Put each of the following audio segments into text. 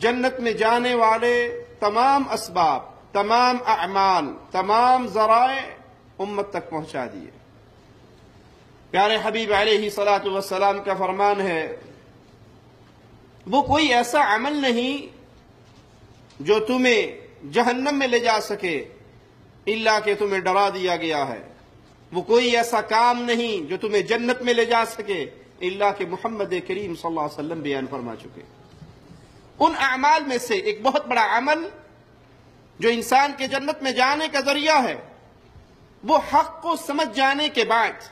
جنت میں جانے والے تمام اسباب، تمام اعمال، تمام ذرائع امت تک پہنچا دیے۔ پیارے حبیب علیہ الصلوۃ والسلام کا فرمان ہے، وہ کوئی ایسا عمل نہیں جو تمہیں جہنم میں لے جا سکے الا کہ تمہیں ڈرا دیا گیا ہے، وہ کوئی ایسا کام نہیں جو تمہیں جنت میں لے جا سکے الا کہ محمد کریم صلی اللہ علیہ وسلم بیان فرما چکے۔ ان اعمال میں سے ایک بہت بڑا عمل جو انسان کے جنت میں جانے کا ذریعہ ہے، وہ حق کو سمجھ جانے کے بعد،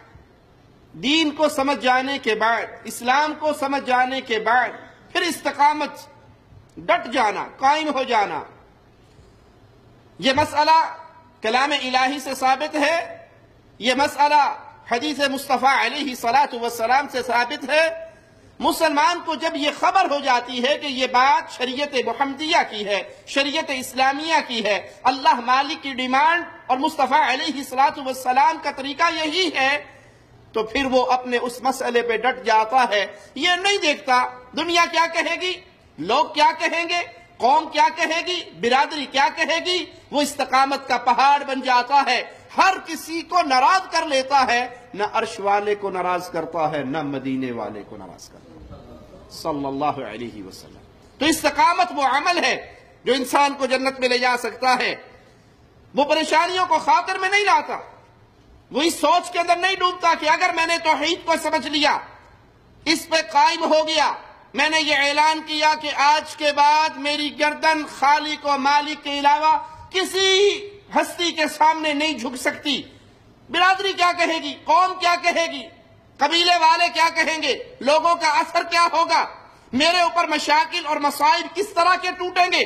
دین کو سمجھ جانے کے بعد، اسلام کو سمجھ جانے کے بعد پھر استقامت، ڈٹ جانا، قائم ہو جانا۔ یہ مسئلہ کلام الہی سے ثابت ہے، یہ مسئلہ حدیث مصطفیٰ علیہ الصلوۃ والسلام سے ثابت ہے۔ مسلمان کو جب یہ خبر ہو جاتی ہے کہ یہ بات شریعت محمدیہ کی ہے، شریعت اسلامیہ کی ہے، اللہ مالک کی ڈیمانڈ اور مصطفیٰ علیہ الصلوۃ والسلام کا طریقہ یہی ہے، تو پھر وہ اپنے اس مسئلے پہ ڈٹ جاتا ہے۔ یہ نہیں دیکھتا دنیا کیا کہے گی، لوگ کیا کہیں گے، قوم کیا کہے گی، برادری کیا کہے گی۔ وہ استقامت کا پہاڑ بن جاتا ہے، ہر کسی کو ناراض کر لیتا ہے، نہ عرش والے کو ناراض کرتا ہے، نہ مدینے والے کو ناراض کرتا ہے صلی اللہ علیہ وسلم۔ تو استقامت وہ عمل ہے جو انسان کو جنت میں لے جا سکتا ہے۔ وہ پریشانیوں کو خاطر میں نہیں لاتا، وہ اس سوچ کے اندر نہیں ڈوبتا کہ اگر میں نے توحید کو سمجھ لیا، اس پہ قائم ہو گیا، میں نے یہ اعلان کیا کہ آج کے بعد میری گردن خالق و مالک کے علاوہ کسی ہستی کے سامنے نہیں جھک سکتی، برادری کیا کہے گی، قوم کیا کہے گی، قبیلے والے کیا کہیں گے، لوگوں کا اثر کیا ہوگا، میرے اوپر مشاکل اور مصائب کس طرح کے ٹوٹیں گے۔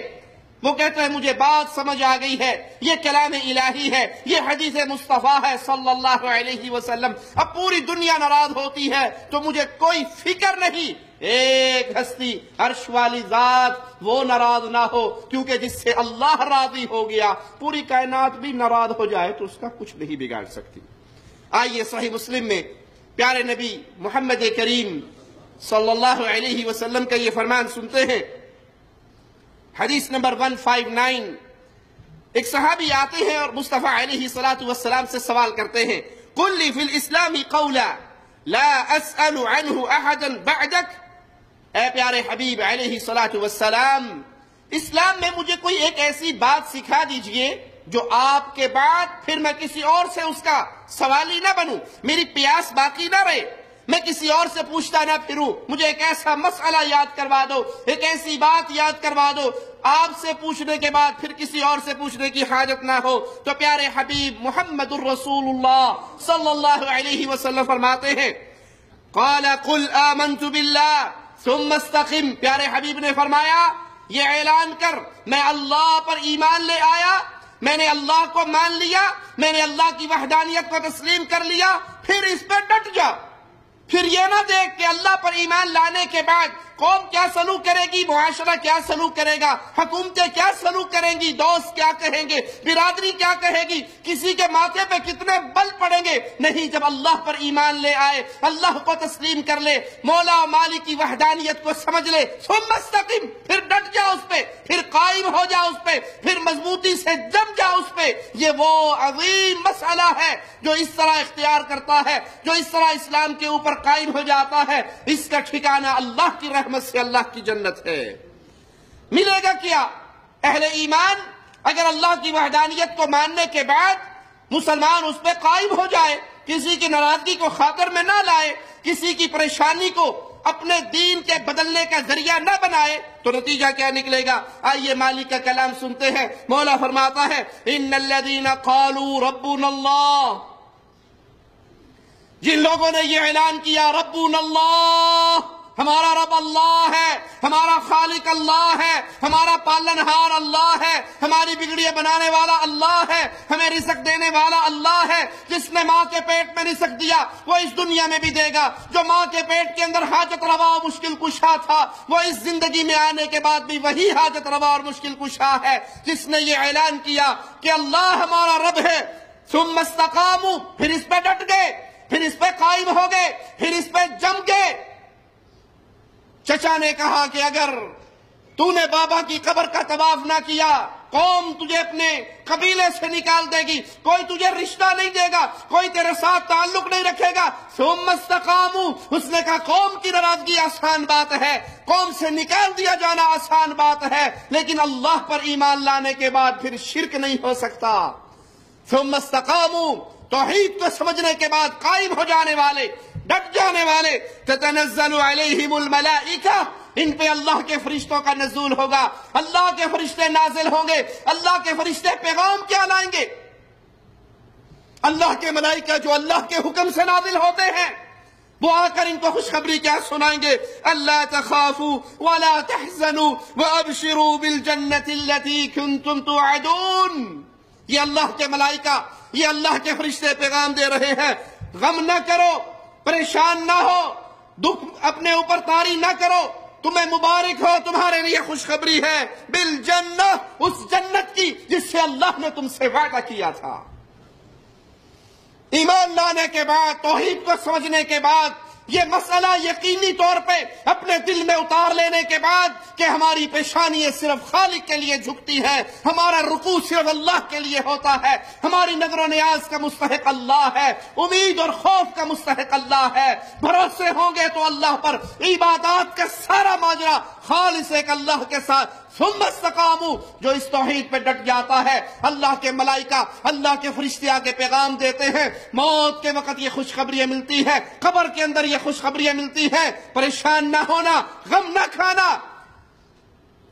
وہ کہتے ہیں مجھے بات سمجھ آ گئی ہے، یہ کلام الہی ہے، یہ حدیث مصطفیٰ ہے صلی اللہ علیہ وسلم۔ اب پوری دنیا ناراض ہوتی ہے تو مجھے کوئی فکر نہیں، ایک ہستی عرش والی ذات وہ ناراض نہ ہو، کیونکہ جس سے اللہ راضی ہو گیا پوری کائنات بھی ناراض ہو جائے تو اس کا کچھ نہیں بگاڑ سکتی۔ آئیے صحیح مسلم میں پیارے نبی محمد کریم صلی اللہ علیہ وسلم کا یہ فرمان سنتے ہیں، حدیث نمبر 159۔ ایک صحابی آتے ہیں اور مصطفیٰ علیہ الصلوۃ والسلام سے سوال کرتے ہیں، قل لی فی الاسلام قولا لا اسأل عنہ احدا بعدک۔ اے پیارے حبیب علیہ الصلوۃ والسلام، اسلام میں مجھے کوئی ایک ایسی بات سکھا دیجئے جو آپ کے بعد پھر میں کسی اور سے اس کا سوالی نہ بنوں، میری پیاس باقی نہ رہے، میں کسی اور سے پوچھتا نہ پھروں، مجھے ایک ایسا مسئلہ یاد کروا دو، ایک ایسی بات یاد کروا دو، آپ سے پوچھنے کے بعد پھر کسی اور سے پوچھنے کی حاجت نہ ہو۔ تو پیارے حبیب محمد الرسول اللہ صلی اللہ علیہ وسلم فرماتے ہیں، قال قل آمنت باللہ ثم استقم۔ پیارے حبیب نے فرمایا یہ اعلان کر میں اللہ پر ایمان لے آیا، میں نے اللہ کو مان لیا، میں نے اللہ کی وحدانیت کو تسلیم کر لیا، پھر اس پہ ڈٹ جا۔ پھر یہ نہ دیکھ کہ اللہ پر ایمان لانے کے بعد قوم کیا سلوک کرے گی، معاشرہ کیا سلوک کرے گا، حکومتیں کیا سلوک کریں گی، دوست کیا کہیں گے، برادری کیا کہے گی، کسی کے ماتھے پہ کتنے بل پڑیں گے۔ نہیں، جب اللہ پر ایمان لے آئے، اللہ کو تسلیم کر لے، مولا و مالک کی وحدانیت کو سمجھ لے، ثم استقم، پھر ڈٹ جا اس پہ، پھر قائم ہو جا اس پہ، پھر مضبوطی سے جم جا اس پہ۔ یہ وہ عظیم مسئلہ ہے جو اس طرح اختیار کرتا ہے، جو اس طرح اسلام کے اوپر قائم ہو جاتا ہے، اس کا ٹھکانہ اللہ کی رحمت سے اللہ کی جنت ہے۔ ملے گا کیا؟ اہل ایمان اگر اللہ کی وحدانیت کو ماننے کے بعد مسلمان اس پہ قائم ہو جائے، کسی کی ناراضگی کو خاطر میں نہ لائے، کسی کی پریشانی کو اپنے دین کے بدلنے کا ذریعہ نہ بنائے، تو نتیجہ کیا نکلے گا؟ آئیے مالک کا کلام سنتے ہیں۔ مولا فرماتا ہے، ان الذین قالوا ربنا اللہ، جن لوگوں نے یہ اعلان کیا ربنا اللہ، ہمارا رب اللہ ہے، ہمارا خالق اللہ ہے، ہمارا پالنہار اللہ ہے، ہماری بگڑیاں بنانے والا اللہ ہے، ہمیں رزق دینے والا اللہ ہے، جس نے ماں کے پیٹ میں رزق دیا وہ اس دنیا میں بھی دے گا، جو ماں کے پیٹ کے اندر حاجت روا و مشکل کشا تھا وہ اس زندگی میں آنے کے بعد بھی وہی حاجت روا اور مشکل کشا ہے، جس نے یہ اعلان کیا کہ اللہ ہمارا رب ہے، ثم استقاموا، پھر اس پہ ڈٹ گئے، پھر اس پہ قائم ہو گئے، پھر اس پہ جم گئے۔ چچا نے کہا کہ اگر تو نے بابا کی قبر کا طواف نہ کیا، قوم تجھے اپنے قبیلے سے نکال دے گی، کوئی تجھے رشتہ نہیں دے گا، کوئی تیرے ساتھ تعلق نہیں رکھے گا۔ ثم استقاموا، اس نے کہا قوم کی ناراضگی آسان بات ہے، قوم سے نکال دیا جانا آسان بات ہے، لیکن اللہ پر ایمان لانے کے بعد پھر شرک نہیں ہو سکتا۔ ثم استقاموا، توحید کو سمجھنے کے بعد قائم ہو جانے والے، ڈٹ جانے والے، تتنزل علیہم الملائکہ، ان پہ اللہ کے فرشتوں کا نزول ہوگا، اللہ کے فرشتے نازل ہوں گے۔ اللہ کے فرشتے پیغام کیا لائیں گے؟ اللہ کے ملائکہ جو اللہ کے حکم سے نازل ہوتے ہیں، وہ آ کر ان کو خوشخبری کیا سنائیں گے؟ اللہ تخافوا ولا تحزنوا وابشروا بالجنة التي كنتم توعدون۔ یہ اللہ کے ملائکہ، یہ اللہ کے فرشتے پیغام دے رہے ہیں، غم نہ کرو، پریشان نہ ہو، دکھ اپنے اوپر طاری نہ کرو، تمہیں مبارک ہو، تمہارے لیے خوشخبری ہے بالجنہ، اس جنت کی جس سے اللہ نے تم سے وعدہ کیا تھا۔ ایمان لانے کے بعد، توحید کو سمجھنے کے بعد، یہ مسئلہ یقینی طور پہ اپنے دل میں اتار لینے کے بعد کہ ہماری پیشانییں صرف خالق کے لیے جھکتی ہیں، ہمارا رکوع صرف اللہ کے لیے ہوتا ہے، ہماری نظر و نیاز کا مستحق اللہ ہے، امید اور خوف کا مستحق اللہ ہے، بھروسے ہوں گے تو اللہ پر، عبادات کا سارا ماجرا خالص ایک اللہ کے ساتھ۔ ثم استقاموا، جو اس توحید پہ ڈٹ جاتا ہے، اللہ کے ملائکہ، اللہ کے فرشتے آگے پیغام دیتے ہیں، موت کے وقت یہ خوشخبریاں ملتی ہے، قبر کے اندر یہ خوشخبریاں ملتی ہیں، پریشان نہ ہونا، غم نہ کھانا،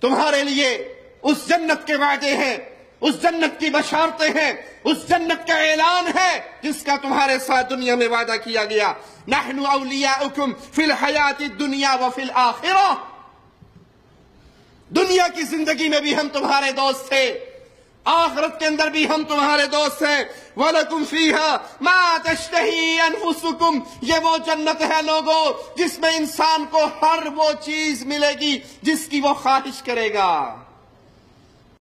تمہارے لیے اس جنت کے وعدے ہیں، اس جنت کی بشارتیں ہیں، اس جنت کا اعلان ہے جس کا تمہارے ساتھ دنیا میں وعدہ کیا گیا۔ نحن اولیاؤکم فی الحیات الدنیا وفی الآخرہ، دنیا کی زندگی میں بھی ہم تمہارے دوست تھے، آخرت کے اندر بھی ہم تمہارے دوست ہیں۔ وَلَكُمْ فِيهَا مَا تَشْتَهِي أَنفُسُكُمْ، یہ وہ جنت ہے لوگو جس میں انسان کو ہر وہ چیز ملے گی جس کی وہ خواہش کرے گا۔